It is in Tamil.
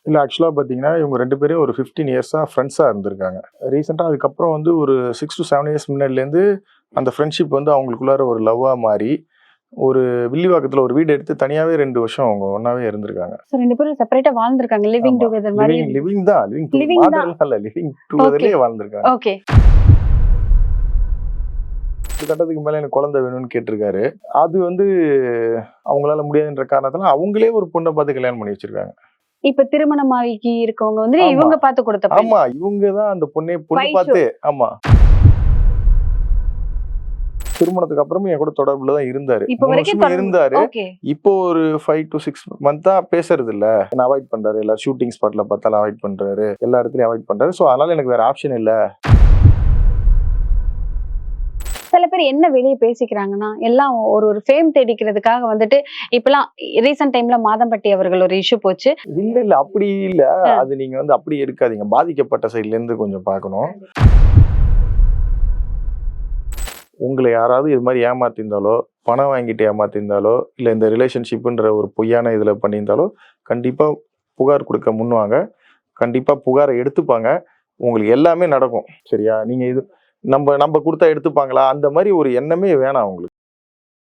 இல்ல ஆக்சுவலா பார்த்தீங்கன்னா, இவங்க 2 பேரும் ஒரு 15 இயர்ஸா ஃப்ரெண்ட்ஸா இருந்திருக்காங்க. ரீசென்ட்டா அதுக்கப்புறம் வந்து ஒரு 6 to 7 இயர்ஸ் முன்னாடிலேருந்து அந்த ஃப்ரெண்ட்ஷிப் வந்து அவங்களுக்குள்ளார ஒரு லவ்வா மாறி, ஒரு வில்லிவாக்கத்துல ஒரு வீடு எடுத்து தனியாவே 2 வருஷம் அவங்க ஒண்ணாவே இருந்திருக்காங்க. சோ 2 பேரும் செப்பரேட்டா வாழ்ந்திருக்காங்க. லிவிங் ஆமா. டுகெதர் மாரி. லிவிங் தான். லிவிங் தான். மாதர்லாம் இல்ல. Living okay. டுகெதர்லயே வாழ்ந்திருக்காங்க. ஓகே. ஒரு கட்டத்துக்கு மேல எனக்கு குழந்தை வேணும்னு கேட்டிருக்காரு. அது வந்து அவங்களால முடியாதுன்ற காரணத்தால அவங்களே ஒரு பொண்ண பார்த்து கல்யாணம் பண்ணி வச்சிருக்காங்க. இப்ப திருமணமாகி இருக்கவங்க வந்து ஆமா. இவங்க பார்த்து கொடுத்த பெண். ஆமா. இவங்க தான் அந்த பொண்ணு வைஷு. பார்த்து ஆமா. திருமணத்துக்கு அப்புறமும் என் கூட தொடர்புல தான் இருந்தாரு. இப்ப 3 வரைக்கும் வருஷமா இருந்தாரு. ஓகே. இப்போ ஒரு 5 to 6 மந்த்தா பேசுறது இல்ல. என்ன அவாய்ட் பண்றாரு. எல்லா ஷூட்டிங் ஸ்பாட்ல பார்த்தாலும் அவாய்ட் பண்றாரு. எல்லா இடத்துலயும் அவாய்ட் பண்றாரு. சோ அதனால எனக்கு வேற ஆப்ஷன் இல்ல. சில பேர் என்ன வெளிய பேசிக்கிறாங்கன்னா, எல்லாம் ஒரு ஃபேம் தேடிக்கிறதுக்காக வந்துட்டு இப்பலாம் ரீசன்ட் டைம்ல மாதம்பட்டி அவர்கள் ஒரு இஷ்யூ போச்சு. இல்ல அப்படி இல்ல. அது நீங்க வந்து அப்படி எடுக்காதீங்க. பாதிக்கப்பட்ட சைடுல இருந்து கொஞ்சம் பார்க்கணும். உங்கள யாராவது இது மாரி ஏமாத்தியிருந்தாலோ, பணம் வாங்கிட்டு ஏமாத்தியிருந்தாலோ, இல்ல இந்த ரிலேஷன்ஷிப்ன்ற ஒரு பொய்யான இதுல பண்ணியிருந்தாலோ, கண்டிப்பா புகார் குடுக்க முன்வாங்க. கண்டிப்பா புகார எடுத்துப்பாங்க. உங்களுக்கு எல்லாமே நடக்கும். சரியா? நீங்க இது நம்ப குடுத்தா எடுத்துப்பாங்களா? அந்த மாரி ஒரு எண்ணமே வேணாம் உங்களுக்கு.